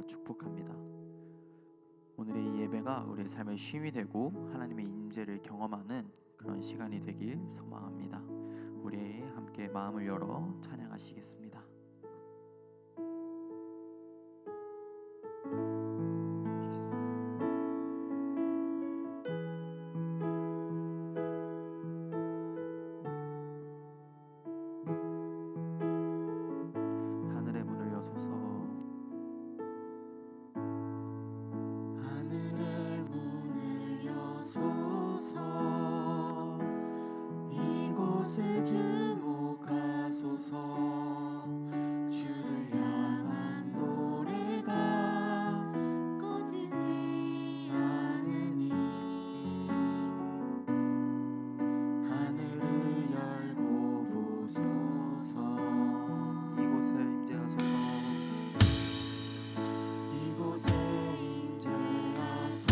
축복합니다. 오늘의 이 예배가 우리의 삶의 쉼이 되고 하나님의 임재를 경험하는 그런 시간이 되길 소망합니다. 우리 함께 마음을 열어 찬양하시겠습니다. 하늘의 문을 여소서, 하늘의 문을 여소서, 이곳에 주목하소서. 주를 향한 노래가 꺼지지 않으니, 하늘을 열고 보소서. 이곳에 임재하소서. 이곳에 임재하소서.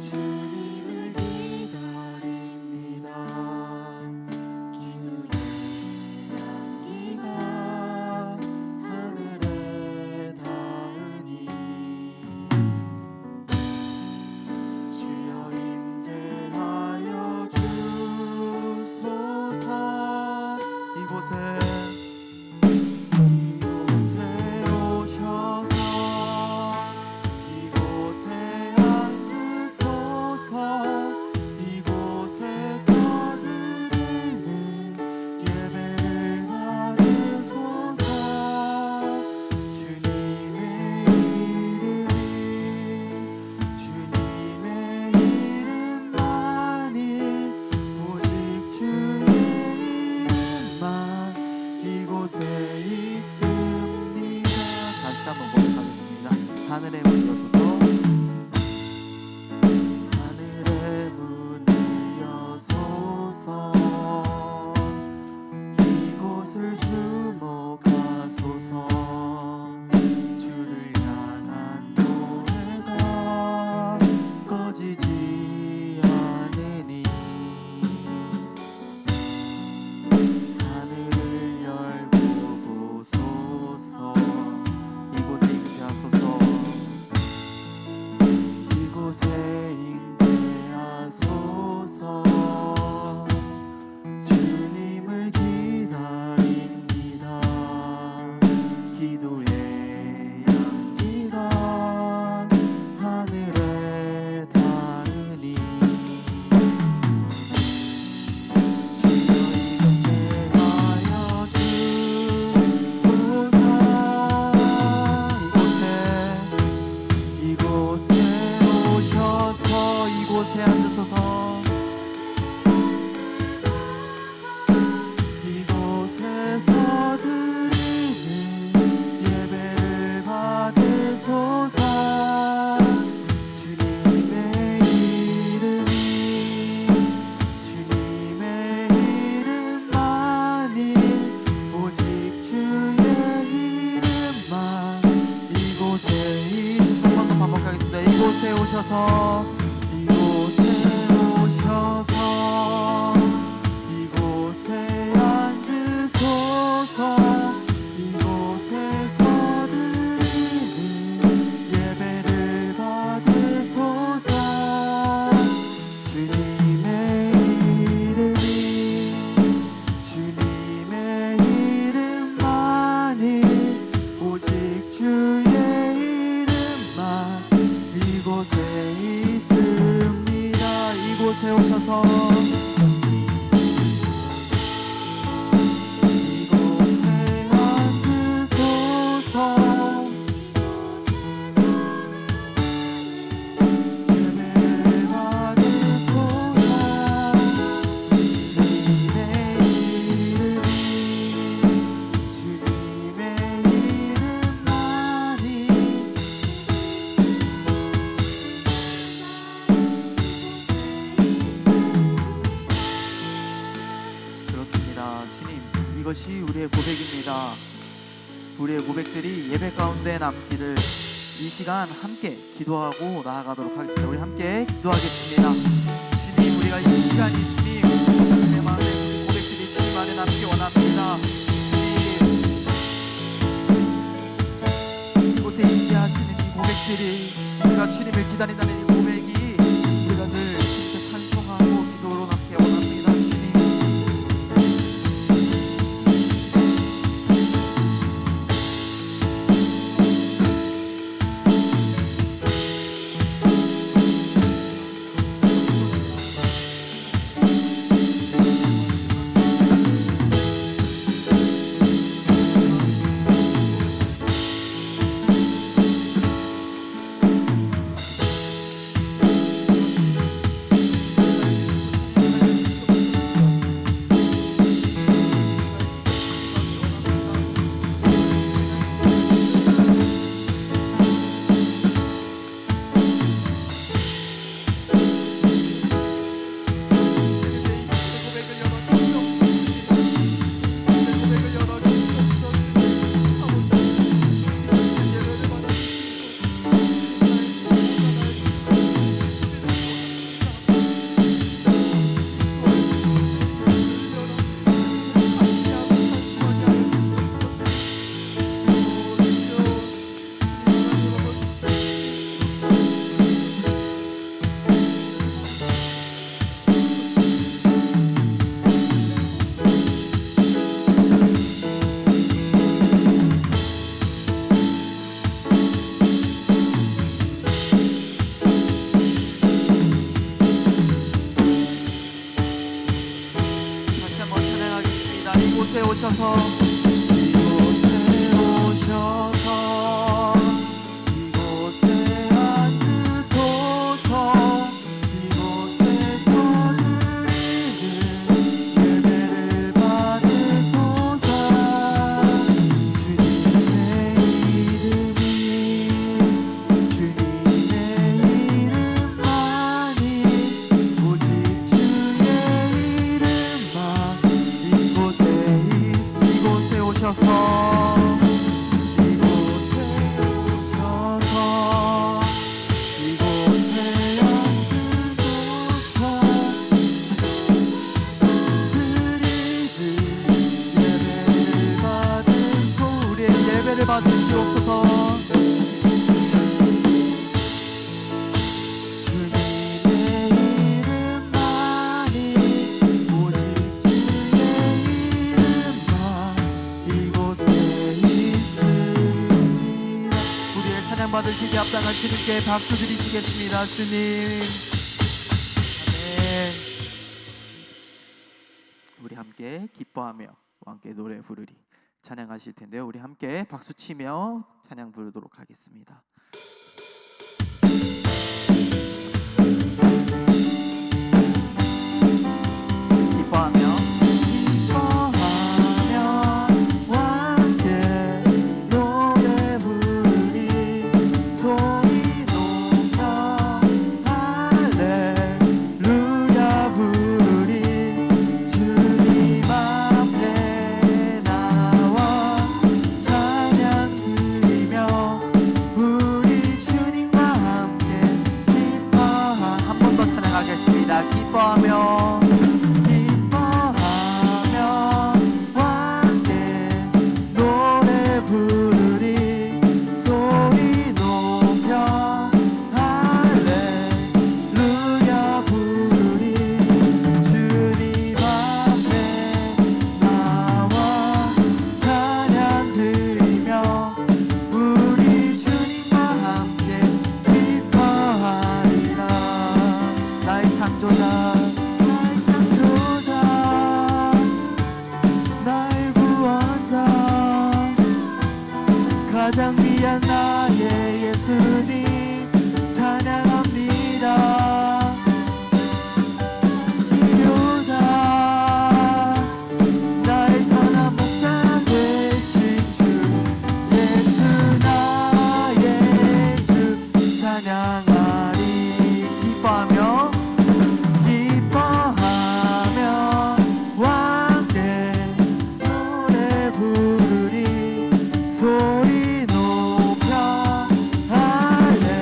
주님을 기다립니다. 기도의 향기가 하늘에 닿으니, 주여 임재하여 주소서. 이곳에 오셔서 이곳에 앉으소서. 이곳에서 드리는 예배를 받으소서. 주님의 이름만이, 오직 주의 이름만 이곳에 있습니다. 다시 한번 고백하겠습니다. 하늘의 문 여소서, 하늘의 문을 여소서. 이곳을 주목하소서. 주를 향한 노래가 꺼지지 않으니, 하늘을 열고 보소서. 이곳에 임재하소서. 이곳에 임재하소서. 주님을 기다립니다. 기도의 향기가 하늘에 닿으니, 주여 임재하여 주소서. 이곳에 오셔서 이곳에 앉으소서. 이곳에서 드리는 예배를 받으소서. 주님의 이름만이, 오직 주의 이름만 이곳에 한 번 더 반복하겠습니다. 이곳에 오셔서, 이곳에 오셔서 이곳에 앉으소서. 이곳에서 드리는 예배를 받으소서. 주님의 이름만이, 오직 주의 이름만 이곳에 있습니다. 이곳에 오셔서, 이곳에 앉으소서. 예배를 받으소서. 주님의 이름만이, 그렇습니다. 주님, 이것이 우리의 고백입니다. 우리의 고백들이 예배 가운데 남기를 이 시간 함께 기도하고 나아가도록 하겠습니다. 우리 함께 기도하겠습니다. 주님, 우리가 이 시간이 주님 내 마음에 고백들이 주님 안에 남기 원합니다. 주님, 고백들이 우리가 주님을 기다린다는 이 고백이 우리가 늘 진짜 찬송하고 기도로 남게 원합니다. 주님 다시 한번 찬양하겠습니다. 이곳에 오셔서 이곳에 앉으소서 이곳에서 드리는 예배를 받으소서 주님의 이름만이 오직 주의 이름만 이곳에 오셔서 예배를 받으시옵소서. 주님의 이름만이 오직 주의 이름만 이곳에 있으리라. 우리의 찬양 받으시기 합당한 주님께 박수 드리시겠습니다. 주님 아멘. 우리 함께 기뻐하며 함께 노래 부르리 찬양하실 텐데요. 우리 함께 박수 치며 찬양 부르도록 하겠습니다. 기뻐하며 함께 노래 부르리 소리 높여 할렐루야 부르리 주님 앞에 나와 찬양 드리며 우리 주님과 함께 한 번 더 찬양하겠습니다. 기뻐하며 함께 노래 부르리 소리 높여 할렐루야 부르리 주님 앞에 나와 찬양 드리며 우리 주님과 함께 기뻐하리라. 나의 창조자 나의 구원자 가장 귀한 나의 예수님 찬양합니다. 치료자 나의 선한 목자 되신 주 예수 나의 주 찬양하리. 기뻐하며 함께 노래 부르리 소리 높여 할렐루야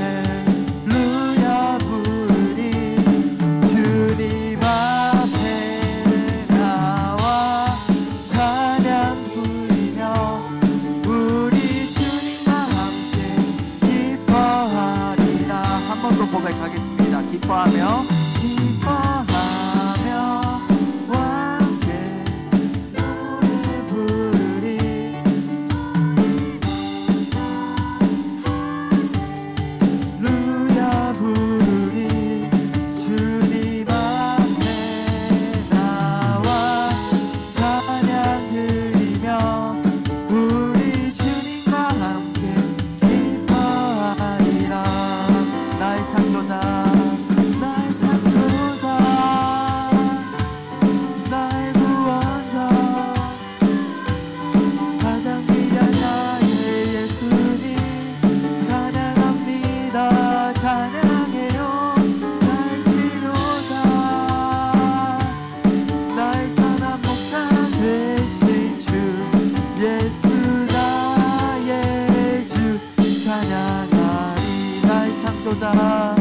창조자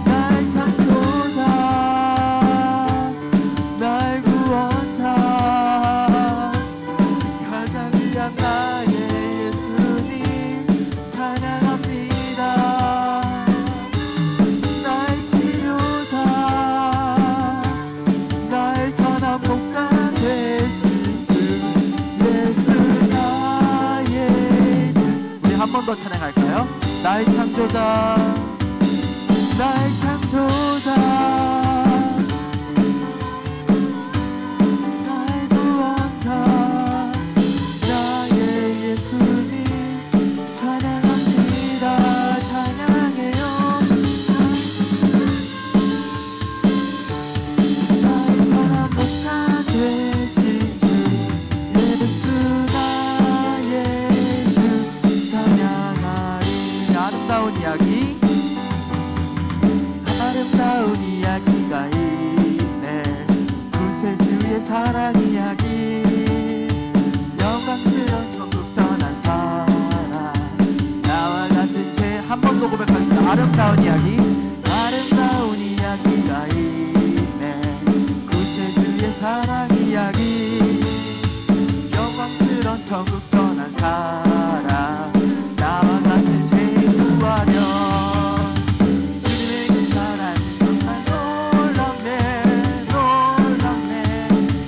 나의 창조자 나의 구원자 가장 귀한 나의 예수님 찬양합니다. 나의 치료자 나의 선한 목자 되신 주 예수 나의 주. 우리 한 번 더 찬양할까요? 나의 창조자 나의 창조자 나의 구원자 나의 예수님 찬양합니다. 찬양해요. 나의 선한 목자 되신 주 예수 나의 주 찬양하리. 아름다운 이야기 아름다운 이야기가 있네. 구세주의 사랑 이야기 영광스러운 천국 떠난 사랑 나와 같은 죄 한 번 더 고백하겠습니다. 아름다운 이야기 아름다운 이야기가 있네. 구세주의 사랑 이야기 영광스러운 천국 떠난 사랑 나와 같은 죄인 구하려 주님의 그 사랑 정말 놀랍네 놀랍네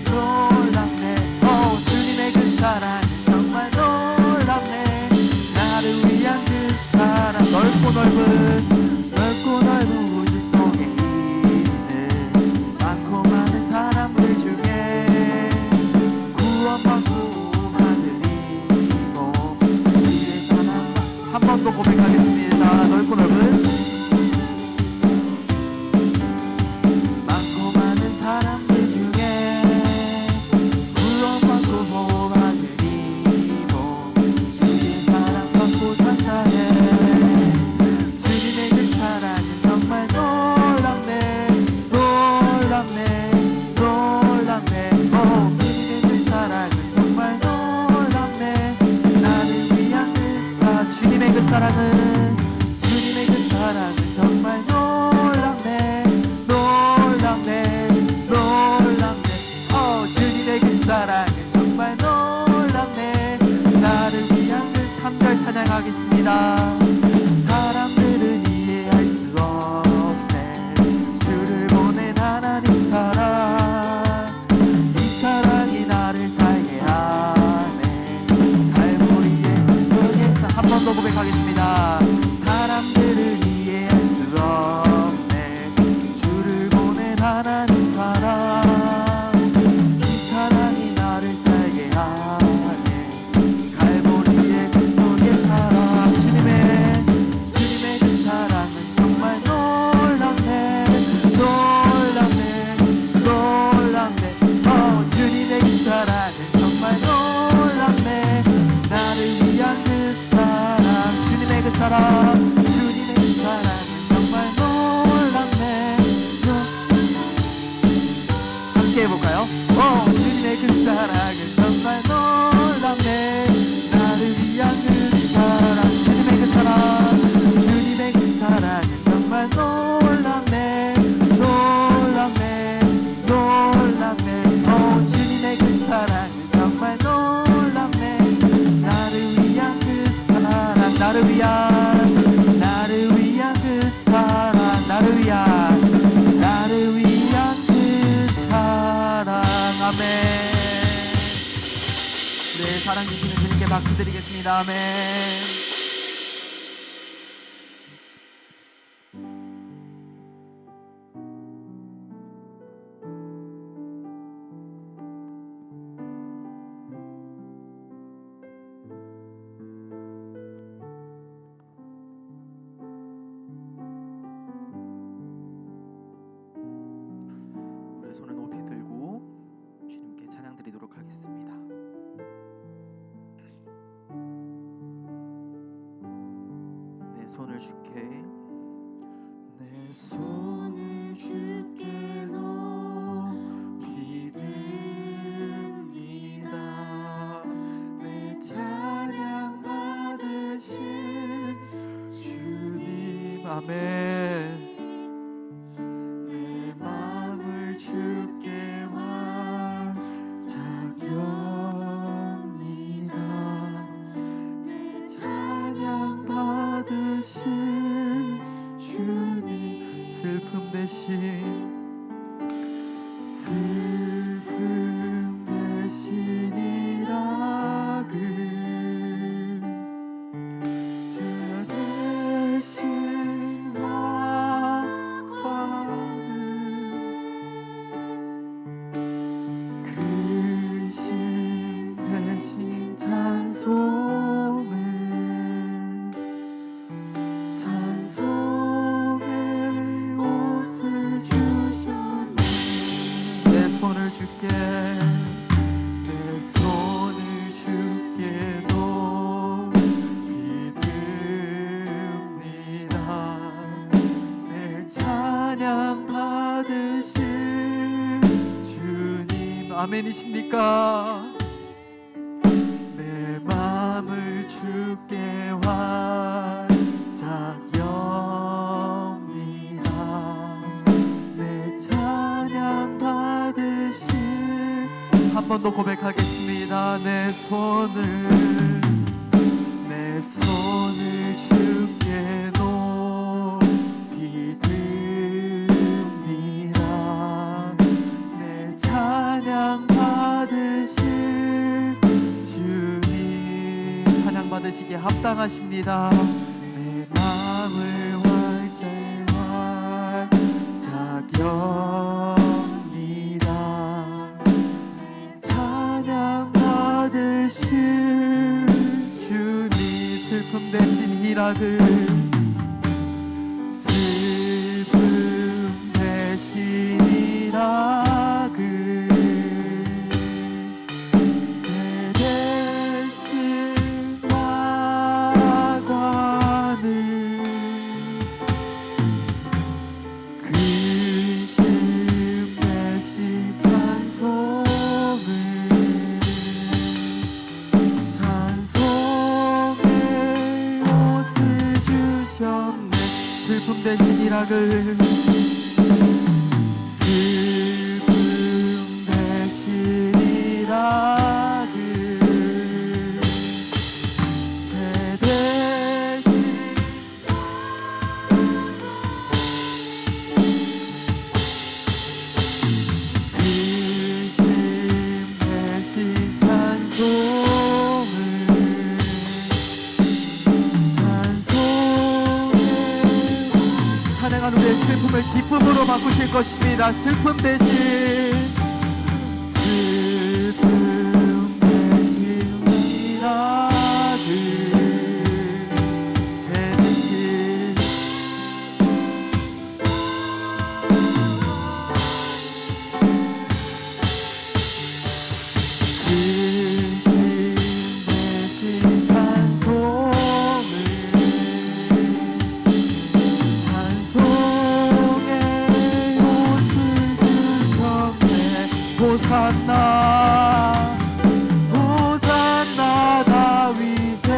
놀랍네 주님의 그 사랑 정말 놀랍네. 나를 위한 그 사랑 넓고 넓은 우주 속에 있는 많고 많은 사람들 중에 구원받고 받으리고 주의 사랑 한 번 더 고백하겠습니다. 넓고 넓은 많고 많은 사람들 중에 구원받고 보호받으리고 주의 사랑 받고 찬양해. 주님의 그 사랑은 정말 놀랍네 놀랍네 놀랍네 주님의 그 사랑은 정말 놀랍네. 나를 위한 그 사랑 주님의 그 사랑은 정말 놀랍네 놀랍네 놀랍네 주님의 그 사랑은 정말 놀랍네. 나를 위한 그 3절 찬양하겠습니다. 사람들은 이해할 수 없네 주를 보낸 하나님 사랑 이 사랑이 나를 살게 하네. 갈보리의 그 속에서 한 번 더 고백하겠습니다. 사람들은 이해할 수 없네 주를 보낸 하나님 사랑 이 사랑이 나를 살게 하네. 갈보리의 그 속의 사랑 주님의 그 사랑은 정말 놀랍네 놀랍네 놀랍네 주님의 그 사랑은 정말 놀랍네. 나를 위한 그 사랑 주님의 그 사랑 주님의 그 사랑은 정말 놀랍네. 함께 해볼까요? 주님의 그 사랑은 정말 놀랍네. 나를 위한 그 사랑 주님의 그 사랑 주님의 그 사랑은 정말 놀랍네 놀랍네 놀랍네 주님의 그 사랑은 정말 놀랍네. 나를 위한 그 사랑 나를 위한 그 사랑 나를 위한 그 사랑 아멘. 네, 사랑 주시는 주님께 박수 드리겠습니다. 아멘. 우리 손을 높이 들고 주님께 찬양 드리도록 하겠습니다. 내 손을 주께 내 손을 주께 높이 듭니다. 내 찬양 받으실 주님 아멘. 내 마음을 주께 활짝엽니다. 제 찬양 받으신 주님, 슬픔 대신 이락을 제 대신 화관을 근심 대신 찬송의 옷을 주셨네. 내 손을 주께, 내 손을 주께 높이 듭니다. 내 찬양 받으실 주님, 아멘이십니까? 내 마음을 주께 활짝엽니다. 내 찬양 받으실, 한 번 더 고백하겠습니다. 내 손을 주께 높이 듭니다. 내 찬양 받으실 주님, 찬양 받으시기에 합당하십니다. 내 마음을 활짝엽니다. 찬양 받으실 주님, 슬픔 대신 희락을, 슬픔 대신 희락을 제 대신 화관을 근심 대신 찬송의 옷을 주셨네. 슬픔 대신 희락을, 슬픔 대신 희락을 제 대신 근심 대신 찬양하는 우리의 슬픔을 기쁨으로 바꾸실 것입니다. 슬픔 대신 희락을 제 대신 호산나 호산나 다윗의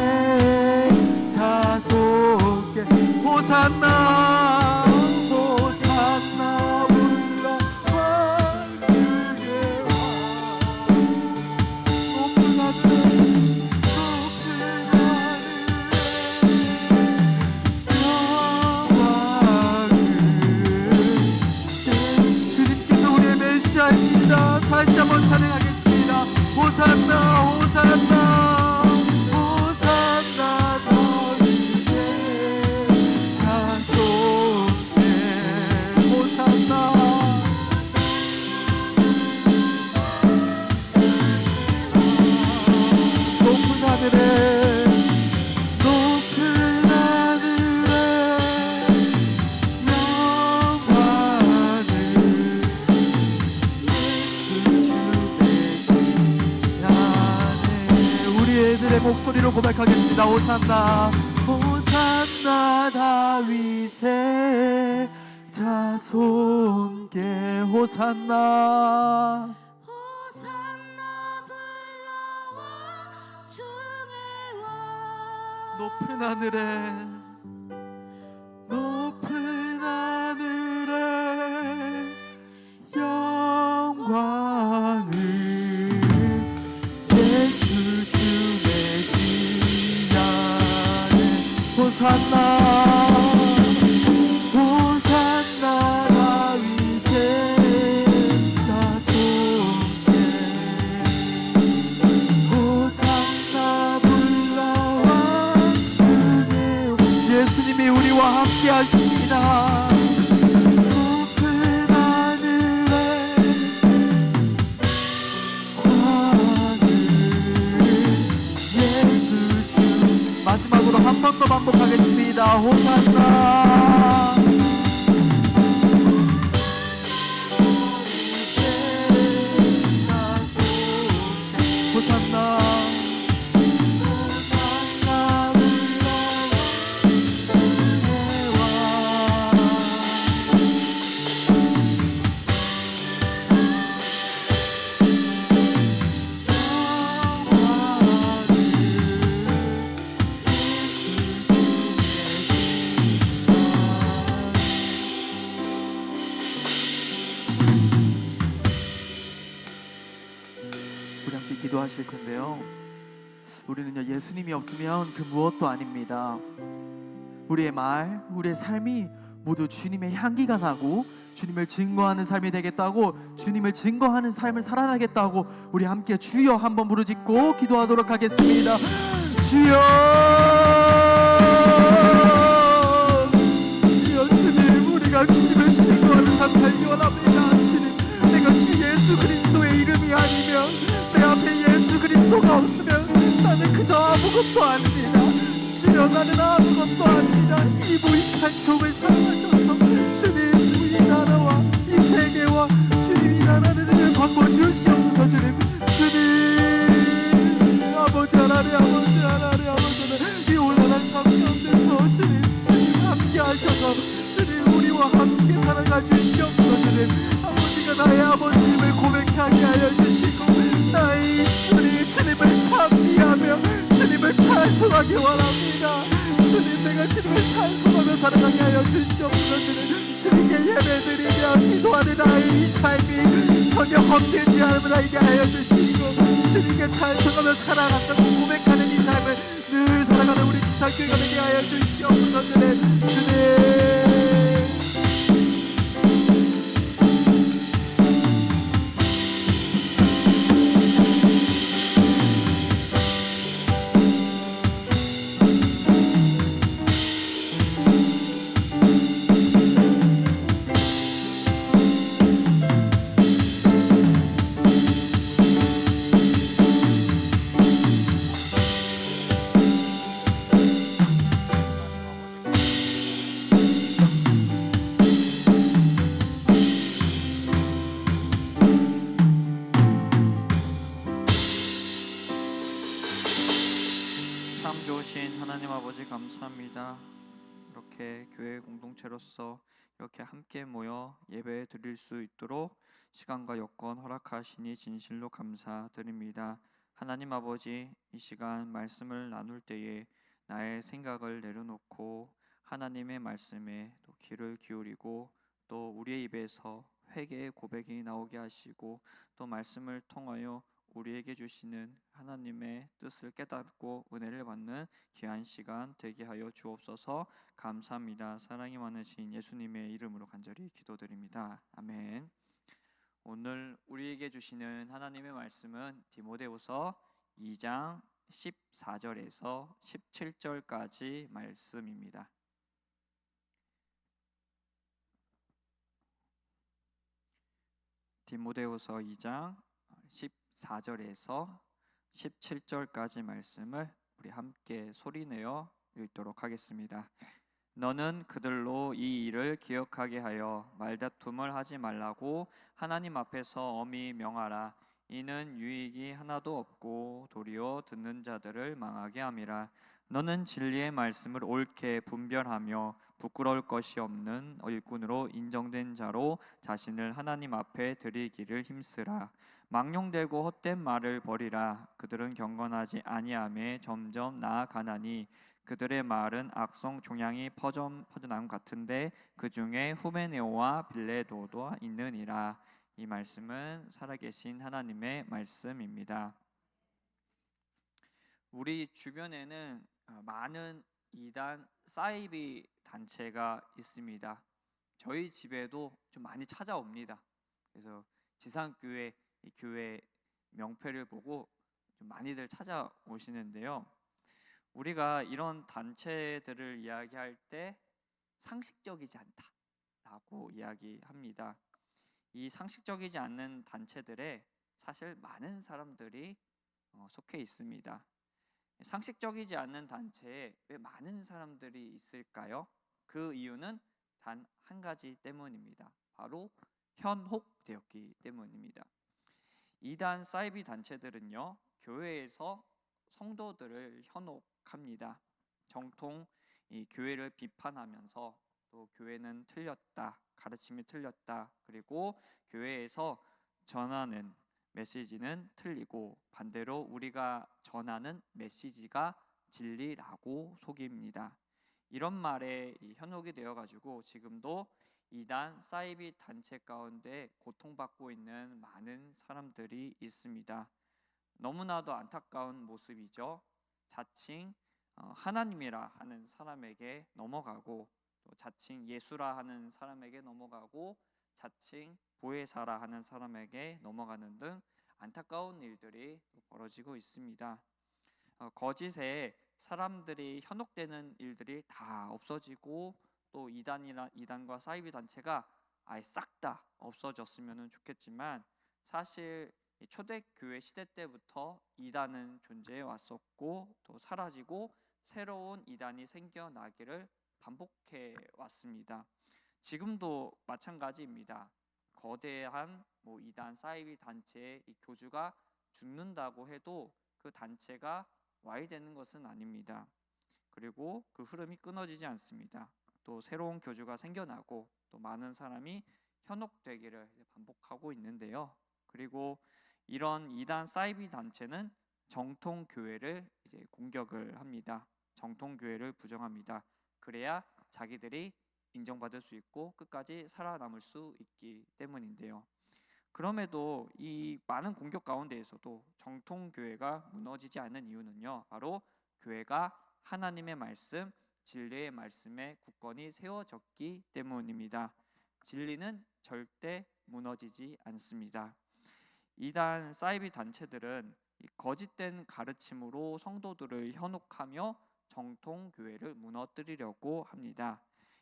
자손께 호산나 호산나 올라와 주의 왕 높은 하늘에 주님께서 우리의 메시아입니다. 다시 한번 찬양하겠습니다. 호산나 호산나 호산나 다윗의 자손에 호산나 높은 하늘에 높은 하늘에 영광을 우리의 목소리로 고백하겠습니다. 호산나 호산나 다윗의 자손께 호산나 호산나 불러와 중의 왕 높은 하늘에 높은 호산나 다윗의 자손에 호산나 불러와 주님. 예수님이 우리와 함께 하십니다. 높은 하늘에 예수 주. 마지막으로 한 번 더 반복하겠습니다. 호산나 호산나 호산나 우리 함께 기도하실 텐데요. 우리는요, 예수님이 없으면 그 무엇도 아닙니다. 우리의 말, 우리의 삶이 모두 주님의 향기가 나고 주님을 증거하는 삶이 되겠다고, 주님을 증거하는 삶을 살아나겠다고 우리 함께 주여 한번 부르짖고 기도하도록 하겠습니다. 주여, 주여 주님, 우리가 주님을 증거하는 삶 살기 원합니다. 주님, 내가 주 예수 그리스도의 이름이 아니면, 내 앞에 예수 그리스도가 없으면 나는 그저 아무것도 아닙니다. 주여, 나는 아무것도 아닙니다. 이 무익한 종을 사랑하셔서 주님, 이 나라와 이 세계와 주님, 이 나라를 바꿔 주시옵소서. 주님, 주님, 아버지 하나님, 아버지 하나님, 아버지 하나님, 이 온전한 삶 가운데서 주님, 주님 함께 하셔서 주님, 우리와 함께 살아가 주시옵소서. 주님, 아버지가 나의 아버지임을 고백하게 하여 주시고, 나의 입술이 주님을 찬미하며 주님을 찬송하기 원합니다. 주님, 내가 주님을 찬송하며 살아가게 하여 주시옵소서. 주님, 주님께 예배드리며 기도하는 나의 이 삶이 전혀 헛되지 않음을 알게 하여 주시고, 주님께 찬송하며 살아간다고 고백하는 이 삶을 늘 살아가는 우리 지상교회가 되게 하여 주시옵소서. 주님, 참 좋으신 하나님 아버지 감사합니다. 이렇게 교회 공동체로서 이렇게 함께 모여 예배 드릴 수 있도록 시간과 여건 허락하시니 진실로 감사드립니다. 하나님 아버지, 이 시간 말씀을 나눌 때에 나의 생각을 내려놓고 하나님의 말씀에 또 귀를 기울이고, 또 우리의 입에서 회개의 고백이 나오게 하시고, 또 말씀을 통하여 우리에게 주시는 하나님의 뜻을 깨닫고 은혜를 받는 귀한 시간 되게 하여 주옵소서. 감사합니다. 사랑이 많으신 예수님의 이름으로 간절히 기도드립니다. 아멘. 오늘 우리에게 주시는 하나님의 말씀은 디모데후서 2장 14절에서 17절까지 말씀입니다. 디모데후서 2장 14절에서 17절까지 말씀을 우리 함께 소리내어 읽도록 하겠습니다. 너는 그들로 이 일을 기억하게 하여 말다툼을 하지 말라고 하나님 앞에서 엄히 명하라. 이는 유익이 하나도 없고 도리어 듣는 자들을 망하게 함이라. 너는 진리의 말씀을 옳게 분별하며 부끄러울 것이 없는 일꾼으로 인정된 자로 자신을 하나님 앞에 드리기를 힘쓰라. 망령되고 헛된 말을 버리라. 그들은 경건하지 아니하며 점점 나아가나니 그들의 말은 악성 종양이 퍼져나온 같은데 그 중에 후메네오와 빌레도도 있느니라. 이 말씀은 살아계신 하나님의 말씀입니다. 우리 주변에는 많은 이단 사이비 단체가 있습니다. 저희 집에도 좀 많이 찾아옵니다. 그래서 지상교회 이 교회 명패를 보고 좀 많이들 찾아오시는데요. 우리가 이런 단체들을 이야기할 때 상식적이지 않다라고 이야기합니다. 이 상식적이지 않는 단체들에 사실 많은 사람들이 속해 있습니다. 상식적이지 않는 단체에 왜 많은 사람들이 있을까요? 그 이유는 단 한 가지 때문입니다. 바로 현혹되었기 때문입니다. 이단 사이비 단체들은요, 교회에서 성도들을 현혹합니다. 정통 이 교회를 비판하면서 또 교회는 틀렸다, 가르침이 틀렸다, 그리고 교회에서 전하는 메시지는 틀리고 반대로 우리가 전하는 메시지가 진리라고 속입니다. 이런 말에 현혹이 되어가지고 지금도 이단 사이비 단체 가운데 고통받고 있는 많은 사람들이 있습니다. 너무나도 안타까운 모습이죠. 자칭 하나님이라 하는 사람에게 넘어가고 또 자칭 예수라 하는 사람에게 넘어가고 자칭 보혜사라 하는 사람에게 넘어가는 등 안타까운 일들이 벌어지고 있습니다. 거짓에 사람들이 현혹되는 일들이 다 없어지고 또 이단과 사이비 단체가 아예 싹 다 없어졌으면 좋겠지만 사실 초대교회 시대 때부터 이단은 존재해 왔었고 또 사라지고 새로운 이단이 생겨나기를 반복해 왔습니다. 지금도 마찬가지입니다. 거대한 이단 사이비 단체의 이 교주가 죽는다고 해도 그 단체가 와해되는 것은 아닙니다. 그리고 그 흐름이 끊어지지 않습니다. 또 새로운 교주가 생겨나고 또 많은 사람이 현혹되기를 반복하고 있는데요. 그리고 이런 이단 사이비 단체는 정통 교회를 이제 공격을 합니다. 정통 교회를 부정합니다. 그래야 자기들이 인정받을 수 있고 끝까지 살아남을 수 있기 때문인데요. 그럼에도 이 많은 공격 가운데에서도 정통 교회가 무너지지 않는 이유는요. 바로 교회가 하나님의 말씀, 진리의 말씀에 굳건히 세워졌기 때문입니다. 진리는 절대 무너지지 않습니다. 이단 사이비 단체들은 거짓된 가르침으로 성도들을 현혹하며 정통 교회를 무너뜨리려고 합니다.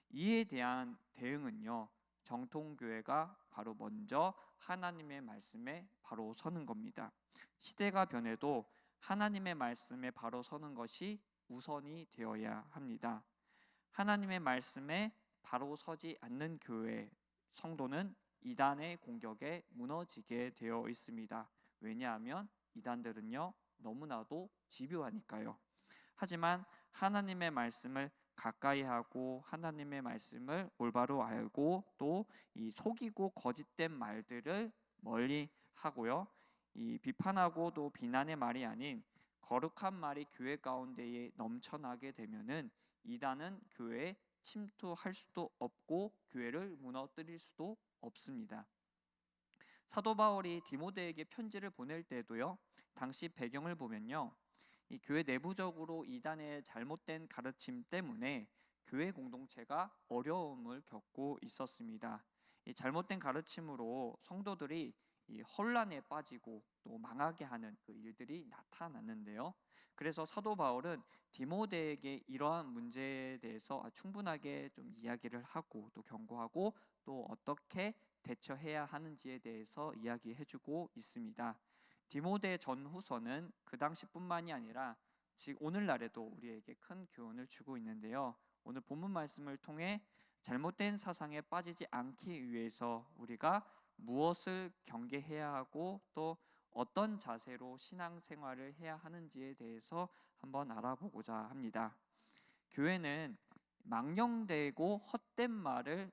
이에 대한 대응은요. 정통 교회가 바로 먼저 하나님의 말씀에 바로 서는 겁니다. 시대가 변해도 하나님의 말씀에 바로 서는 것이 우선이 되어야 합니다. 하나님의 말씀에 바로 서지 않는 교회 성도는 이단의 공격에 무너지게 되어 있습니다. 왜냐하면 이단들은요 너무나도 집요하니까요. 하지만 하나님의 말씀을 가까이 하고 하나님의 말씀을 올바로 알고 또 이 속이고 거짓된 말들을 멀리 하고요. 이 비판하고 또 비난의 말이 아닌 거룩한 말이 교회 가운데에 넘쳐나게 되면은 이단은 교회에 침투할 수도 없고 교회를 무너뜨릴 수도 없습니다. 사도 바울이 디모데에게 편지를 보낼 때도요. 당시 배경을 보면요. 이 교회 내부적으로 이단의 잘못된 가르침 때문에 교회 공동체가 어려움을 겪고 있었습니다. 이 잘못된 가르침으로 성도들이 이 혼란에 빠지고 또 망하게 하는 그 일들이 나타났는데요. 그래서 사도 바울은 디모데에게 이러한 문제에 대해서 충분하게 좀 이야기를 하고 또 경고하고 또 어떻게 대처해야 하는지에 대해서 이야기해주고 있습니다. 디모데 전후서는 그 당시뿐만이 아니라 지금 오늘날에도 우리에게 큰 교훈을 주고 있는데요. 오늘 본문 말씀을 통해 잘못된 사상에 빠지지 않기 위해서 우리가 무엇을 경계해야 하고 또 어떤 자세로 신앙생활을 해야 하는지에 대해서 한번 알아보고자 합니다. 교회는 망령되고 헛된 말을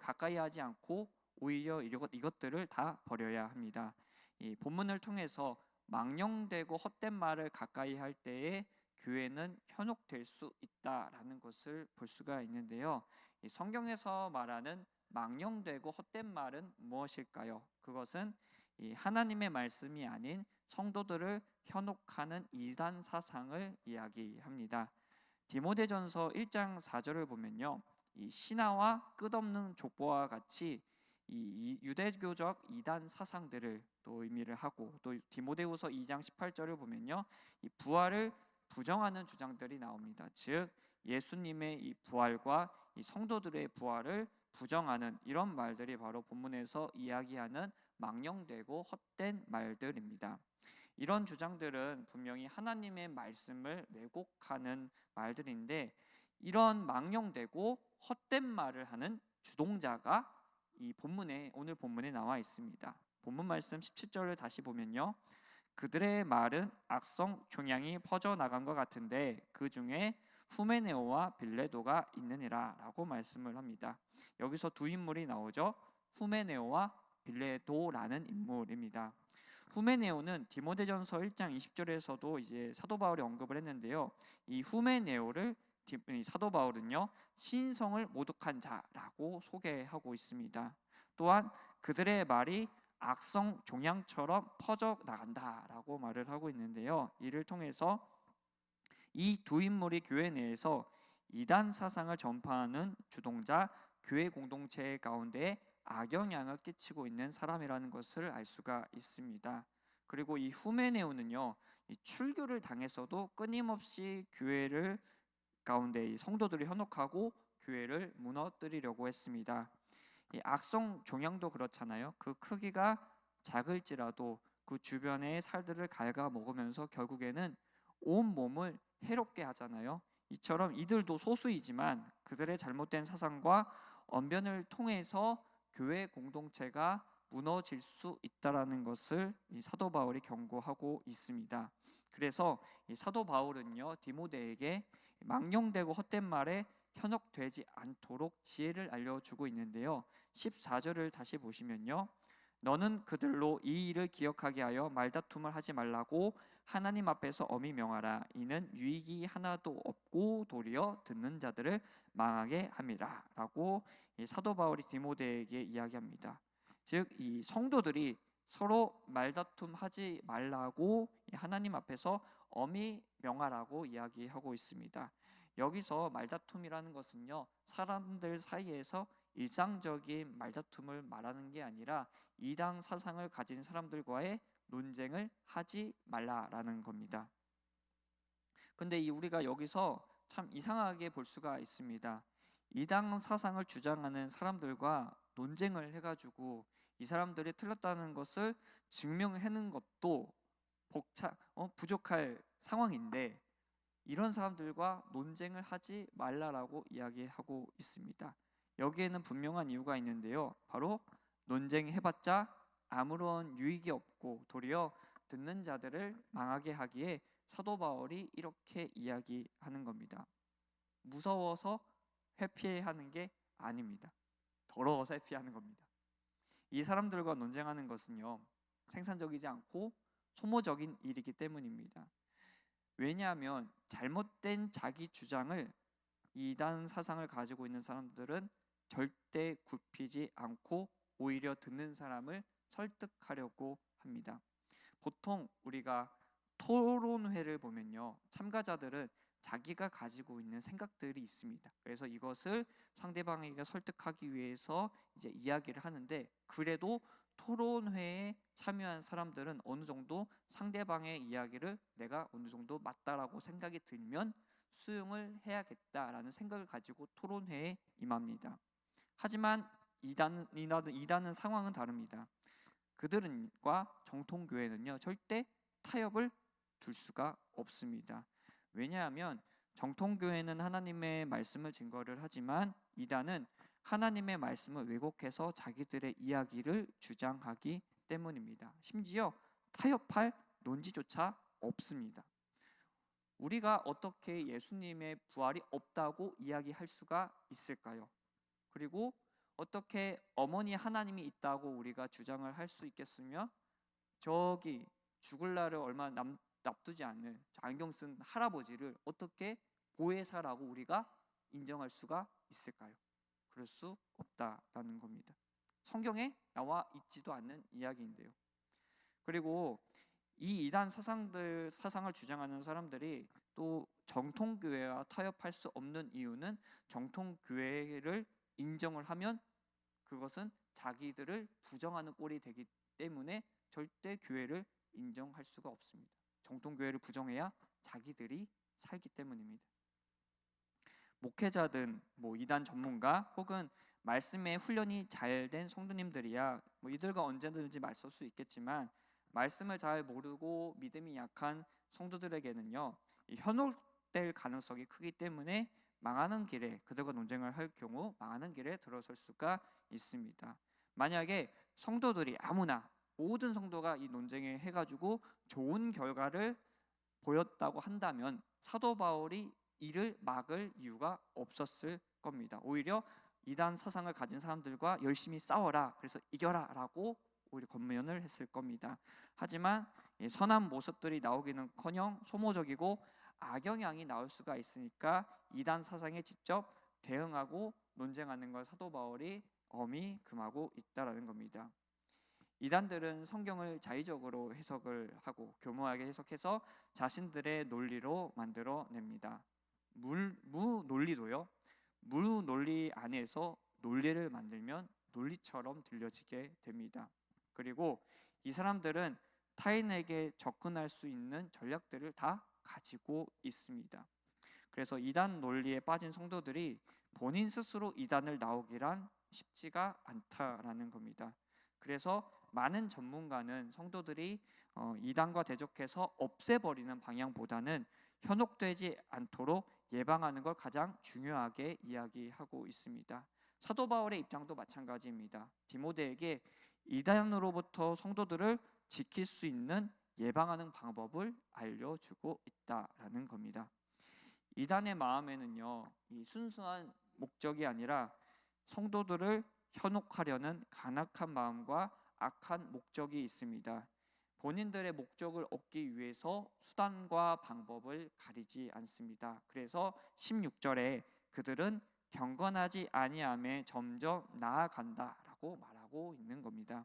가까이 하지 않고 오히려 이것들을 다 버려야 합니다. 이 본문을 통해서 망령되고 헛된 말을 가까이 할 때에 교회는 현혹될 수 있다라는 것을 볼 수가 있는데요. 이 성경에서 말하는 망령되고 헛된 말은 무엇일까요? 그것은 이 하나님의 말씀이 아닌 성도들을 현혹하는 이단 사상을 이야기합니다. 디모데전서 1장 4절을 보면요, 이 신하와 끝없는 족보와 같이 이 유대교적 이단 사상들을 또 의미를 하고, 또 디모데후서 2장 18절을 보면요, 이 부활을 부정하는 주장들이 나옵니다. 즉 예수님의 이 부활과 이 성도들의 부활을 부정하는 이런 말들이 바로 본문에서 이야기하는 망령되고 헛된 말들입니다. 이런 주장들은 분명히 하나님의 말씀을 왜곡하는 말들인데, 이런 망령되고 헛된 말을 하는 주동자가 이 본문에, 오늘 본문에 나와 있습니다. 본문 말씀 17절을 다시 보면요, 그들의 말은 악성 종양이 퍼져나간 것 같은데 그 중에 후메네오와 빌레도가 있느니라 라고 말씀을 합니다. 여기서 두 인물이 나오죠. 후메네오와 빌레도라는 인물입니다. 후메네오는 디모데전서 1장 20절에서도 이제 사도 바울이 언급을 했는데요, 이 후메네오를 사도 바울은요, 신성을 모독한 자라고 소개하고 있습니다. 또한 그들의 말이 악성 종양처럼 퍼져 나간다라고 말을 하고 있는데요, 이를 통해서 이 두 인물이 교회 내에서 이단 사상을 전파하는 주동자, 교회 공동체 가운데 악영향을 끼치고 있는 사람이라는 것을 알 수가 있습니다. 그리고 이 후메네오는요, 이 출교를 당해서도 끊임없이 교회를 가운데 이 성도들을 현혹하고 교회를 무너뜨리려고 했습니다. 이 악성 종양도 그렇잖아요. 그 크기가 작을지라도 그 주변의 살들을 갉아먹으면서 결국에는 온 몸을 해롭게 하잖아요. 이처럼 이들도 소수이지만 그들의 잘못된 사상과 언변을 통해서 교회 공동체가 무너질 수 있다라는 것을 이 사도 바울이 경고하고 있습니다. 그래서 이 사도 바울은요, 디모데에게 망령되고 헛된 말에 현혹되지 않도록 지혜를 알려주고 있는데요, 14절을 다시 보시면요, 너는 그들로 이 일을 기억하게 하여 말다툼을 하지 말라고 하나님 앞에서 엄히 명하라. 이는 유익이 하나도 없고 도리어 듣는 자들을 망하게 함이라 라고 이 사도 바울이 디모데에게 이야기합니다. 즉 이 성도들이 서로 말다툼하지 말라고 하나님 앞에서 엄히 명하라고 이야기하고 있습니다. 여기서 말다툼이라는 것은요, 사람들 사이에서 일상적인 말다툼을 말하는 게 아니라 이단 사상을 가진 사람들과의 논쟁을 하지 말라라는 겁니다. 근데 우리가 여기서 참 이상하게 볼 수가 있습니다. 이단 사상을 주장하는 사람들과 논쟁을 해가지고 이 사람들이 틀렸다는 것을 증명해내는 것도 부족할 상황인데, 이런 사람들과 논쟁을 하지 말라라고 이야기하고 있습니다. 여기에는 분명한 이유가 있는데요, 바로 논쟁해봤자 아무런 유익이 없고 도리어 듣는 자들을 망하게 하기에 사도 바울이 이렇게 이야기하는 겁니다. 무서워서 회피하는 게 아닙니다. 더러워서 회피하는 겁니다. 이 사람들과 논쟁하는 것은요, 생산적이지 않고 소모적인 일이기 때문입니다. 왜냐하면 잘못된 자기 주장을, 이단 사상을 가지고 있는 사람들은 절대 굽히지 않고 오히려 듣는 사람을 설득하려고 합니다. 보통 우리가 토론회를 보면요, 참가자들은 자기가 가지고 있는 생각들이 있습니다. 그래서 이것을 상대방에게 설득하기 위해서 이제 이야기를 하는데, 그래도 토론회에 참여한 사람들은 어느 정도 상대방의 이야기를 내가 어느 정도 맞다라고 생각이 들면 수용을 해야겠다라는 생각을 가지고 토론회에 임합니다. 하지만 이단은 상황은 다릅니다. 그들과 정통교회는요, 절대 타협을 둘 수가 없습니다. 왜냐하면 정통교회는 하나님의 말씀을 증거를 하지만 이단은 하나님의 말씀을 왜곡해서 자기들의 이야기를 주장하기 때문입니다. 심지어 타협할 논지조차 없습니다. 우리가 어떻게 예수님의 부활이 없다고 이야기할 수가 있을까요? 그리고 어떻게 어머니 하나님이 있다고 우리가 주장을 할 수 있겠으며, 저기 죽을 날을 얼마 납두지 않는 안경 쓴 할아버지를 어떻게 보혜사라고 우리가 인정할 수가 있을까요? 그럴 수 없다라는 겁니다. 성경에 나와 있지도 않는 이야기인데요. 그리고 이 이단 사상을 주장하는 사람들이 또 또 정통교회와 타협할 수 없는 이유는 정통교회를 인정을 하면 그것은 자기들을 부정하는 꼴이 되기 때문에 절대 교회를 인정할 수가 없습니다. 정통교회를 부정해야 자기들이 살기 때문입니다. 목회자든 이단 전문가 혹은 말씀에 훈련이 잘 된 성도님들이야 이들과 언제든지 맞설 수 있겠지만, 말씀을 잘 모르고 믿음이 약한 성도들에게는요, 이 현혹될 가능성이 크기 때문에 망하는 길에, 그들과 논쟁을 할 경우 망하는 길에 들어설 수가 있습니다. 만약에 성도들이 아무나 모든 성도가 이 논쟁에 해가지고 좋은 결과를 보였다고 한다면 사도 바울이 이를 막을 이유가 없었을 겁니다. 오히려 이단 사상을 가진 사람들과 열심히 싸워라, 그래서 이겨라 라고 오히려 권면을 했을 겁니다. 하지만 선한 모습들이 나오기는커녕 소모적이고 악영향이 나올 수가 있으니까 이단 사상에 직접 대응하고 논쟁하는 걸 사도 바울이 엄히 금하고 있다라는 겁니다. 이단들은 성경을 자의적으로 해석을 하고 교묘하게 해석해서 자신들의 논리로 만들어냅니다. 무논리도요, 무논리 안에서 논리를 만들면 논리처럼 들려지게 됩니다. 그리고 이 사람들은 타인에게 접근할 수 있는 전략들을 다 가지고 있습니다. 그래서 이단 논리에 빠진 성도들이 본인 스스로 이단을 나오기란 쉽지가 않다라는 겁니다. 그래서 많은 전문가는 성도들이 이단과 대적해서 없애버리는 방향보다는 현혹되지 않도록 예방하는 걸 가장 중요하게 이야기하고 있습니다. 사도 바울의 입장도 마찬가지입니다. 디모데에게 이단으로부터 성도들을 지킬 수 있는 예방하는 방법을 알려주고 있다라는 겁니다. 이단의 마음에는요, 이 순수한 목적이 아니라 성도들을 현혹하려는 간악한 마음과 악한 목적이 있습니다. 본인들의 목적을 얻기 위해서 수단과 방법을 가리지 않습니다. 그래서 16절에 그들은 경건하지 아니함에 점점 나아간다라고 말하고 있는 겁니다.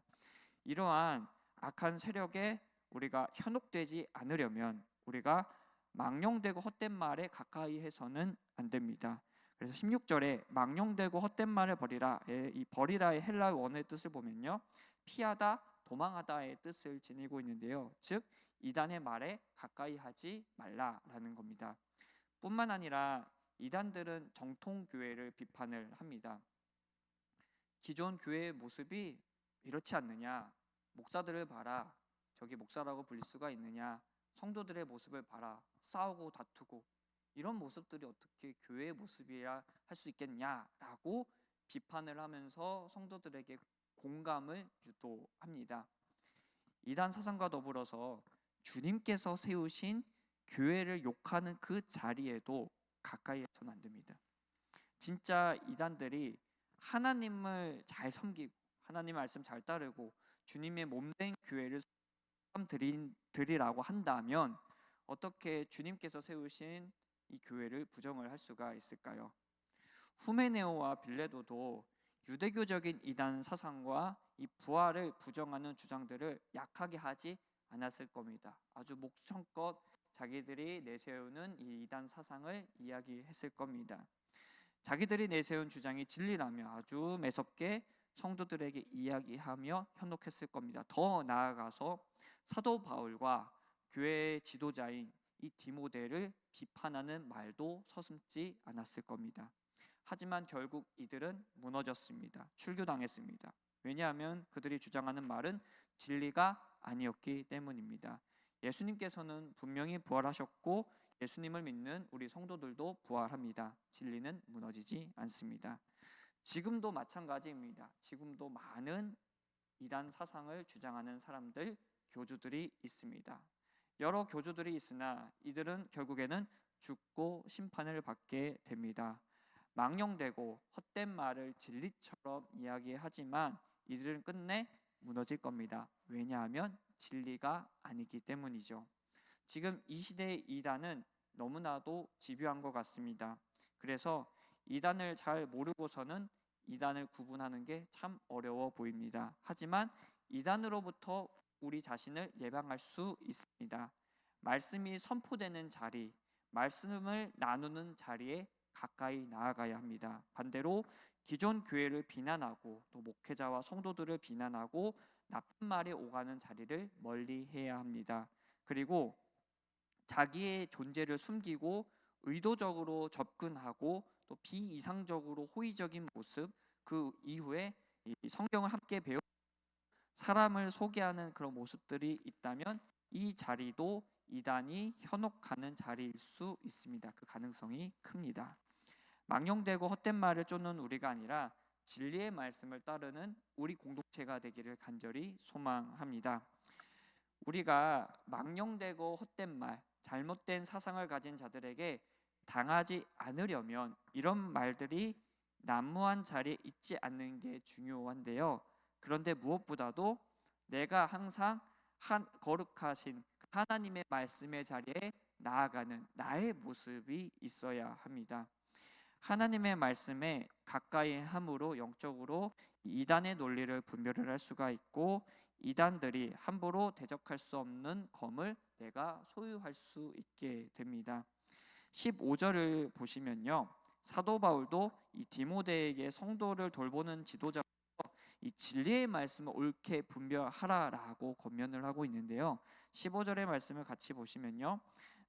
이러한 악한 세력에 우리가 현혹되지 않으려면 우리가 망령되고 헛된 말에 가까이 해서는 안 됩니다. 그래서 16절에 망령되고 헛된 말을 버리라, 이 버리라의 헬라어 원어의 뜻을 보면요, 피하다, 도망하다의 뜻을 지니고 있는데요, 즉 이단의 말에 가까이 하지 말라라는 겁니다. 뿐만 아니라 이단들은 정통교회를 비판을 합니다. 기존 교회의 모습이 이렇지 않느냐, 목사들을 봐라, 저기 목사라고 불릴 수가 있느냐, 성도들의 모습을 봐라, 싸우고 다투고, 이런 모습들이 어떻게 교회의 모습이라 할 수 있겠냐라고 비판을 하면서 성도들에게 공감을 유도합니다. 이단 사상과 더불어서 주님께서 세우신 교회를 욕하는 그 자리에도 가까이 해서는 안 됩니다. 진짜 이단들이 하나님을 잘 섬기고 하나님 말씀 잘 따르고 주님의 몸된 교회를 드리라고 한다면 어떻게 주님께서 세우신 이 교회를 부정을 할 수가 있을까요? 후메네오와 빌레도도 유대교적인 이단 사상과 이 부활을 부정하는 주장들을 약하게 하지 않았을 겁니다. 아주 목청껏 자기들이 내세우는 이 이단 사상을 이야기했을 겁니다. 자기들이 내세운 주장이 진리라며 아주 매섭게 성도들에게 이야기하며 현혹했을 겁니다. 더 나아가서 사도 바울과 교회의 지도자인 이 디모데를 비판하는 말도 서슴지 않았을 겁니다. 하지만 결국 이들은 무너졌습니다. 출교당했습니다. 왜냐하면 그들이 주장하는 말은 진리가 아니었기 때문입니다. 예수님께서는 분명히 부활하셨고 예수님을 믿는 우리 성도들도 부활합니다. 진리는 무너지지 않습니다. 지금도 마찬가지입니다. 지금도 많은 이단 사상을 주장하는 사람들, 교주들이 있습니다. 여러 교주들이 있으나 이들은 결국에는 죽고 심판을 받게 됩니다. 망령되고 헛된 말을 진리처럼 이야기하지만 이들은 끝내 무너질 겁니다. 왜냐하면 진리가 아니기 때문이죠. 지금 이 시대의 이단은 너무나도 집요한 것 같습니다. 그래서 이단을 잘 모르고서는 이단을 구분하는 게 참 어려워 보입니다. 하지만 이단으로부터 우리 자신을 예방할 수 있습니다. 말씀이 선포되는 자리, 말씀을 나누는 자리에 가까이 나아가야 합니다. 반대로 기존 교회를 비난하고 또 목회자와 성도들을 비난하고 나쁜 말에 오가는 자리를 멀리해야 합니다. 그리고 자기의 존재를 숨기고 의도적으로 접근하고 또 비이상적으로 호의적인 모습, 그 이후에 이 성경을 함께 배우 사람을 소개하는 그런 모습들이 있다면 이 자리도 이단이 현혹하는 자리일 수 있습니다. 그 가능성이 큽니다. 망령되고 헛된 말을 쫓는 우리가 아니라 진리의 말씀을 따르는 우리 공동체가 되기를 간절히 소망합니다. 우리가 망령되고 헛된 말, 잘못된 사상을 가진 자들에게 당하지 않으려면 이런 말들이 난무한 자리에 있지 않는 게 중요한데요. 그런데 무엇보다도 내가 항상 거룩하신 하나님의 말씀의 자리에 나아가는 나의 모습이 있어야 합니다. 하나님의 말씀에 가까이 함으로 영적으로 이단의 논리를 분별을 할 수가 있고 이단들이 함부로 대적할 수 없는 검을 내가 소유할 수 있게 됩니다. 15절을 보시면요, 사도 바울도 이 디모데에게 성도를 돌보는 지도자로서 이 진리의 말씀을 옳게 분별하라라고 권면을 하고 있는데요. 15절의 말씀을 같이 보시면요,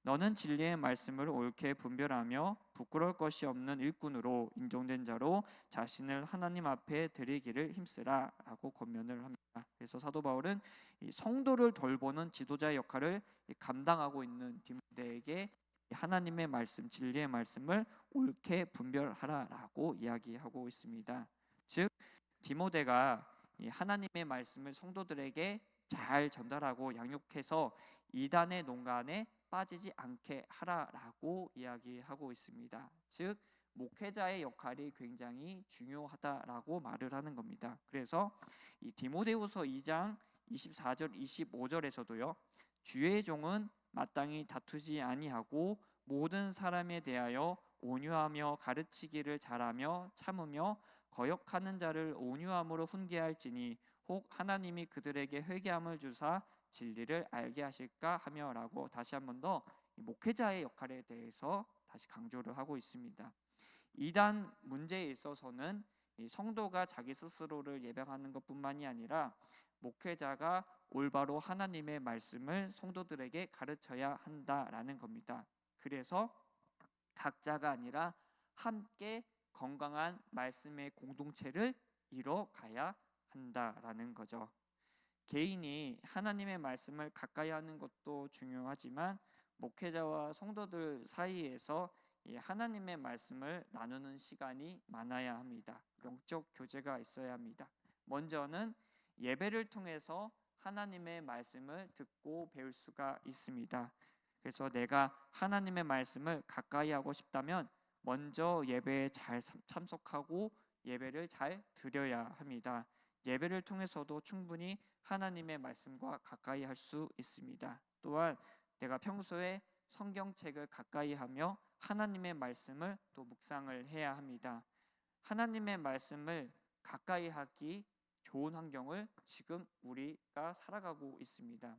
너는 진리의 말씀을 옳게 분별하며 부끄러울 것이 없는 일꾼으로 인정된 자로 자신을 하나님 앞에 드리기를 힘쓰라라고 권면을 합니다. 그래서 사도 바울은 이 성도를 돌보는 지도자의 역할을 감당하고 있는 디모데에게 하나님의 말씀, 진리의 말씀을 옳게 분별하라라고 이야기하고 있습니다. 즉 디모데가 이 하나님의 말씀을 성도들에게 잘 전달하고 양육해서 이단의 농간에 빠지지 않게 하라라고 이야기하고 있습니다. 즉 목회자의 역할이 굉장히 중요하다라고 말을 하는 겁니다. 그래서 이 디모데후서 2장 24절 25절에서도요, 주의 종은 마땅히 다투지 아니하고 모든 사람에 대하여 온유하며 가르치기를 잘하며 참으며 거역하는 자를 온유함으로 훈계할지니 혹 하나님이 그들에게 회개함을 주사 진리를 알게 하실까 하며라고 다시 한 번 더 목회자의 역할에 대해서 다시 강조를 하고 있습니다. 이단 문제에 있어서는 이 성도가 자기 스스로를 예방하는 것뿐만이 아니라 목회자가 올바로 하나님의 말씀을 성도들에게 가르쳐야 한다라는 겁니다. 그래서 각자가 아니라 함께 건강한 말씀의 공동체를 이뤄가야 한다라는 거죠. 개인이 하나님의 말씀을 가까이 하는 것도 중요하지만 목회자와 성도들 사이에서 이 하나님의 말씀을 나누는 시간이 많아야 합니다. 영적 교제가 있어야 합니다. 먼저는 예배를 통해서 하나님의 말씀을 듣고 배울 수가 있습니다. 그래서 내가 하나님의 말씀을 가까이 하고 싶다면 먼저 예배에 잘 참석하고 예배를 잘 드려야 합니다. 예배를 통해서도 충분히 하나님의 말씀과 가까이 할 수 있습니다. 또한 내가 평소에 성경책을 가까이 하며 하나님의 말씀을 또 묵상을 해야 합니다. 하나님의 말씀을 가까이 하기 좋은 환경을 지금 우리가 살아가고 있습니다.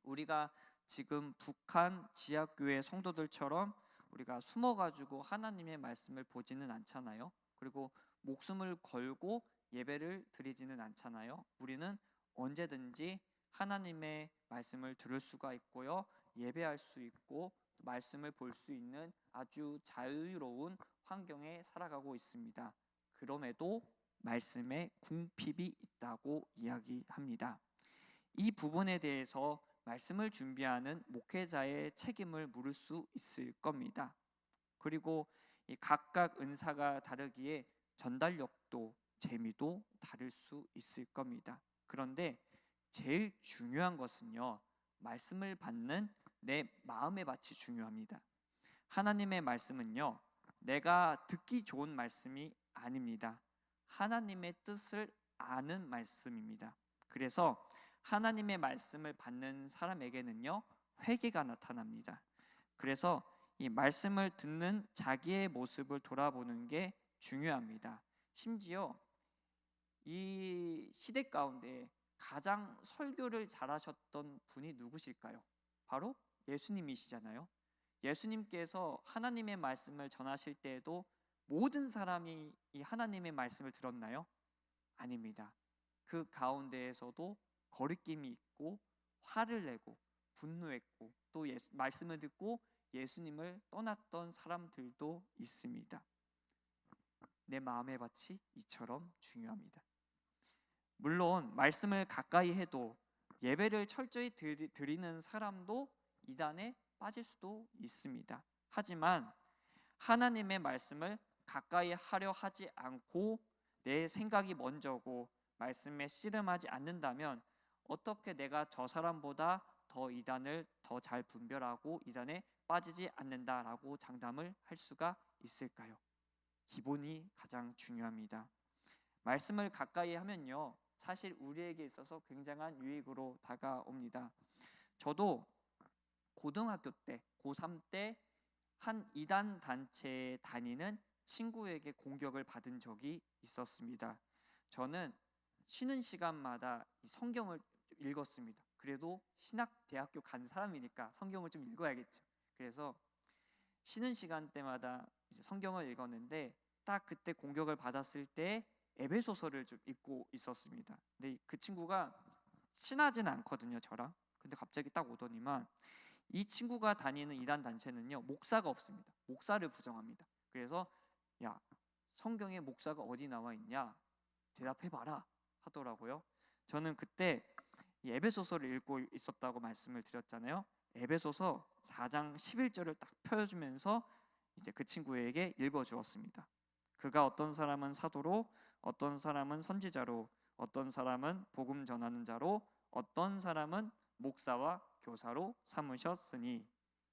우리가 지금 북한 지하교회 성도들처럼 우리가 숨어가지고 하나님의 말씀을 보지는 않잖아요. 그리고 목숨을 걸고 예배를 드리지는 않잖아요. 우리는 언제든지 하나님의 말씀을 들을 수가 있고요, 예배할 수 있고 말씀을 볼 수 있는 아주 자유로운 환경에 살아가고 있습니다. 그럼에도 말씀에 궁핍이 있다고 이야기합니다. 이 부분에 대해서 말씀을 준비하는 목회자의 책임을 물을 수 있을 겁니다. 그리고 이 각각 은사가 다르기에 전달력도 재미도 다를 수 있을 겁니다. 그런데 제일 중요한 것은요, 말씀을 받는 내 마음의 밭이 중요합니다. 하나님의 말씀은요, 내가 듣기 좋은 말씀이 아닙니다. 하나님의 뜻을 아는 말씀입니다. 그래서 하나님의 말씀을 받는 사람에게는요, 회개가 나타납니다. 그래서 이 말씀을 듣는 자기의 모습을 돌아보는 게 중요합니다. 심지어 이 시대 가운데 가장 설교를 잘하셨던 분이 누구실까요? 바로 예수님이시잖아요. 예수님께서 하나님의 말씀을 전하실 때에도 모든 사람이 이 하나님의 말씀을 들었나요? 아닙니다. 그 가운데에서도 거리낌이 있고 화를 내고 분노했고 또 말씀을 듣고 예수님을 떠났던 사람들도 있습니다. 내 마음의 밭이 이처럼 중요합니다. 물론 말씀을 가까이 해도 예배를 철저히 드리는 사람도 이단에 빠질 수도 있습니다. 하지만 하나님의 말씀을 가까이 하려 하지 않고 내 생각이 먼저고 말씀에 씨름하지 않는다면 어떻게 내가 저 사람보다 더 이단을 더 잘 분별하고 이단에 빠지지 않는다라고 장담을 할 수가 있을까요? 기본이 가장 중요합니다. 말씀을 가까이 하면요, 사실 우리에게 있어서 굉장한 유익으로 다가옵니다. 저도 고등학교 때, 고3 때 한 이단 단체에 다니는 친구에게 공격을 받은 적이 있었습니다. 저는 쉬는 시간마다 성경을 읽었습니다. 그래도 신학대학교 간 사람이니까 성경을 좀 읽어야겠죠. 그래서 쉬는 시간 때마다 성경을 읽었는데 딱 그때 공격을 받았을 때 에베소서를 좀 읽고 있었습니다. 근데 그 친구가 친하진 않거든요, 저랑. 근데 갑자기 딱 오더니만 이 친구가 다니는 이단 단체는요, 목사가 없습니다. 목사를 부정합니다. 그래서 야, 성경에 목사가 어디 나와 있냐? 대답해봐라 하더라고요. 저는 그때 이 에베소서를 읽고 있었다고 말씀을 드렸잖아요. 에베소서 4장 11절을 딱 펴주면서 이제 그 친구에게 읽어주었습니다. 그가 어떤 사람은 사도로, 어떤 사람은 선지자로, 어떤 사람은 복음 전하는 자로, 어떤 사람은 목사와 교사로 삼으셨으니,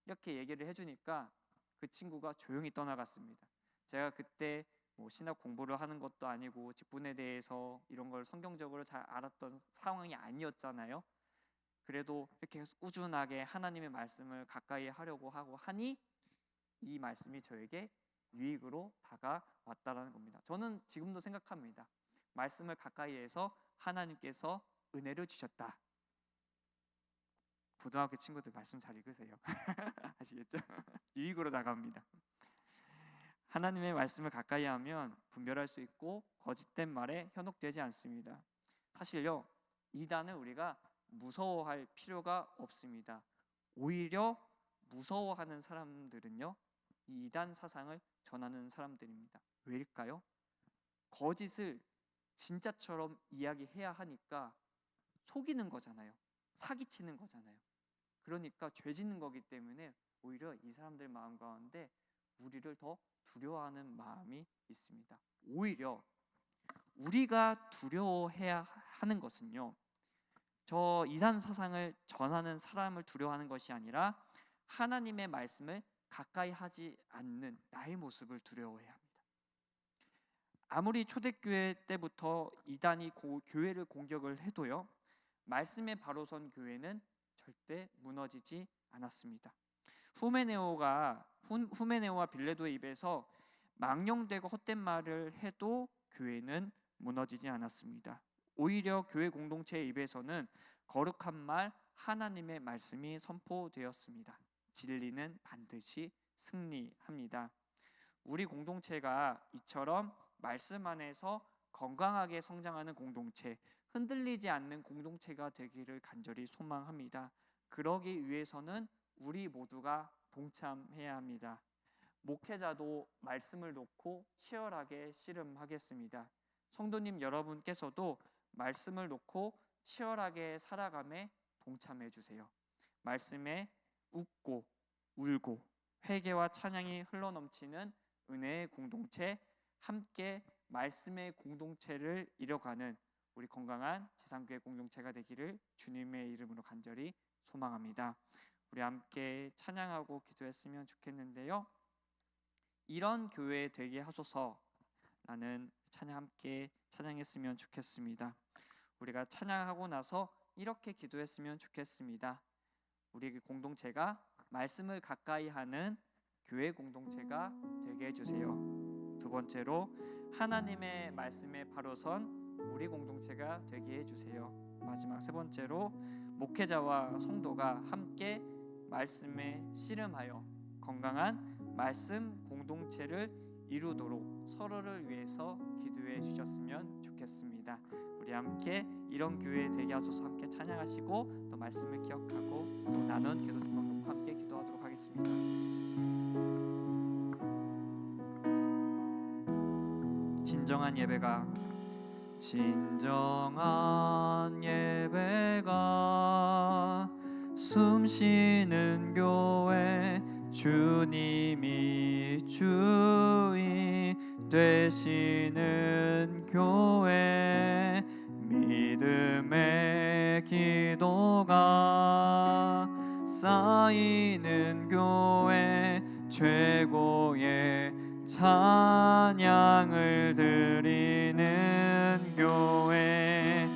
이렇게 얘기를 해주니까 그 친구가 조용히 떠나갔습니다. 제가 그때 신학 공부를 하는 것도 아니고 직분에 대해서 이런 걸 성경적으로 잘 알았던 상황이 아니었잖아요. 그래도 이렇게 꾸준하게 하나님의 말씀을 가까이 하려고 하고 하니 이 말씀이 저에게 유익으로 다가왔다라는 겁니다. 저는 지금도 생각합니다. 말씀을 가까이 해서 하나님께서 은혜를 주셨다. 고등학교 친구들 말씀 잘 읽으세요. 아시겠죠? 유익으로 다가옵니다. 하나님의 말씀을 가까이 하면 분별할 수 있고 거짓된 말에 현혹되지 않습니다. 사실요, 이단을 우리가 무서워할 필요가 없습니다. 오히려 무서워하는 사람들은요, 이 이단 사상을 전하는 사람들입니다. 왜일까요? 거짓을 진짜처럼 이야기해야 하니까 속이는 거잖아요. 사기치는 거잖아요. 그러니까 죄 짓는 거기 때문에 오히려 이 사람들 마음 가운데 우리를 더 두려워하는 마음이 있습니다. 오히려 우리가 두려워해야 하는 것은요, 저 이단 사상을 전하는 사람을 두려워하는 것이 아니라 하나님의 말씀을 가까이 하지 않는 나의 모습을 두려워해야 합니다. 아무리 초대교회 때부터 이단이 교회를 공격을 해도요, 말씀에 바로 선 교회는 절대 무너지지 않았습니다. 후메네오와 빌레도의 입에서 망령되고 헛된 말을 해도 교회는 무너지지 않았습니다. 오히려 교회 공동체의 입에서는 거룩한 말, 하나님의 말씀이 선포되었습니다. 진리는 반드시 승리합니다. 우리 공동체가 이처럼 말씀 안에서 건강하게 성장하는 공동체, 흔들리지 않는 공동체가 되기를 간절히 소망합니다. 그러기 위해서는 우리 모두가 동참해야 합니다. 목회자도 말씀을 놓고 치열하게 씨름하겠습니다. 성도님 여러분께서도 말씀을 놓고 치열하게 살아감에 동참해 주세요. 말씀에 웃고 울고 회개와 찬양이 흘러넘치는 은혜의 공동체, 함께 말씀의 공동체를 이뤄가는 우리 건강한 지상교회 공동체가 되기를 주님의 이름으로 간절히 소망합니다. 우리 함께 찬양하고 기도했으면 좋겠는데요. 이런 교회 되게 하소서라는 찬양 함께 찬양했으면 좋겠습니다. 우리가 찬양하고 나서 이렇게 기도했으면 좋겠습니다. 우리 공동체가 말씀을 가까이 하는 교회 공동체가 되게 해주세요. 두 번째로 하나님의 말씀에 바로 선 우리 공동체가 되게 해주세요. 마지막 세 번째로 목회자와 성도가 함께 말씀에 씨름하여 건강한 말씀 공동체를 이루도록 서로를 위해서 기도해 주셨으면 좋겠습니다. 우리 함께 이런 교회 되게 하소서 함께 찬양하시고 또 말씀을 기억하고 또 나눈 기도 제목 놓고 함께 기도하도록 하겠습니다. 진정한 예배가 숨쉬는 교회 주님이 주인 되시는 교회 믿음의 기도가 쌓이는 교회 최고의 찬양을 드리는 교회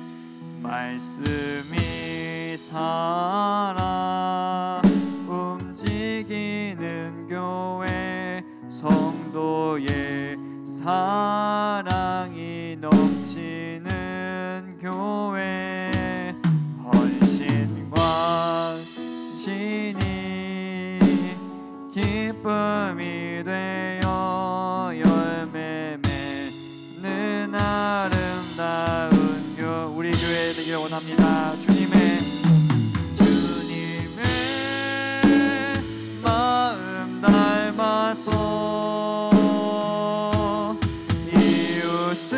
말씀이 살아 움직이는 교회 성도의 사랑이 넘치는 교회 헌신과 신이 기쁨이 되어 열매 맺는 아름다운 우리 교회 되길 원합니다. 주님의 마음 닮아서 이웃을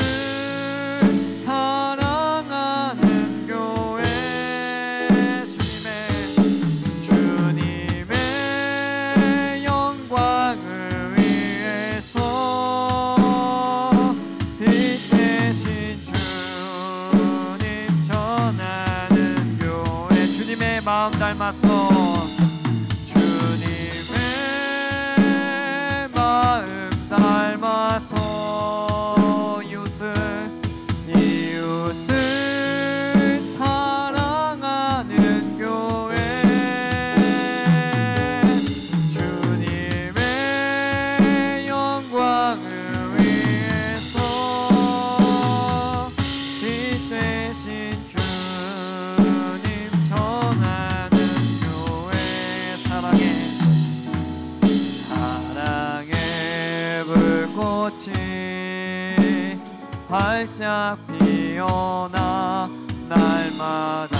사랑하는 교회 주님의 영광을 위해서 빛 대신 주님 전하는 교회 주님의 마음 닮아서 주님의 마음 닮아서 이웃을 사랑하는 교회 주님의 영광을 위해서 빛 대신 주님 전하는 교회 사랑의 불꽃이 활짝 피어나 날마다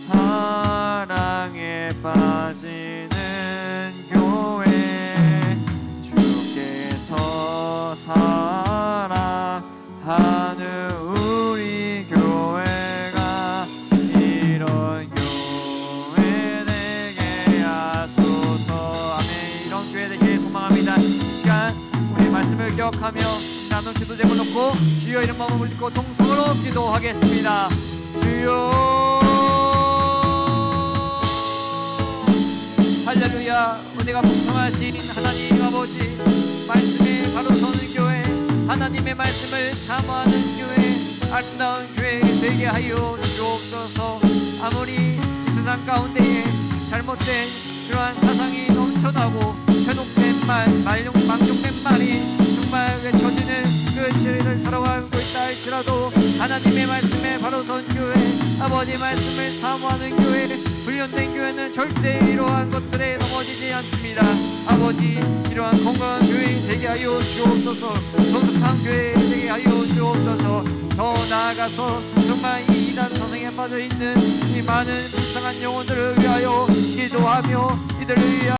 사랑에 빠지는 교회 주께서 사랑하는 우리 교회가 이런 교회 되게 하소서. 아멘. 이런 교회 되길 소망합니다. 이 시간 우리 말씀을 기억하며 나눈 기도 제목 놓고 주여 이름 마음을 듣고 동성으로 기도하겠습니다. 주여 할렐루야. 은혜가 풍성하신 하나님 아버지 말씀에 바로 서는 교회 하나님의 말씀을 사모하는 교회 아름다운 교회 되게 하여 주옵소서. 아무리 이 세상 가운데에 잘못된 그러한 사상이 넘쳐나고 현혹된 말, 망종된 말이 정말 외쳐지는 그 시대를 살아가고 있다 할지라도 하나님의 말씀에 바로 선 교회 아버지 말씀을 사모하는 교회 훈련된 교회는 절대 이러한 것들에 넘어지지 않습니다. 아버지 이러한 건강한 교회 되게 하여 주옵소서. 성숙한 교회 되게 하여 주옵소서. 더 나아가서 정말 이 이단 선생에 빠져있는 이 많은 불쌍한 영혼들을 위하여 기도하며 이들을 위하여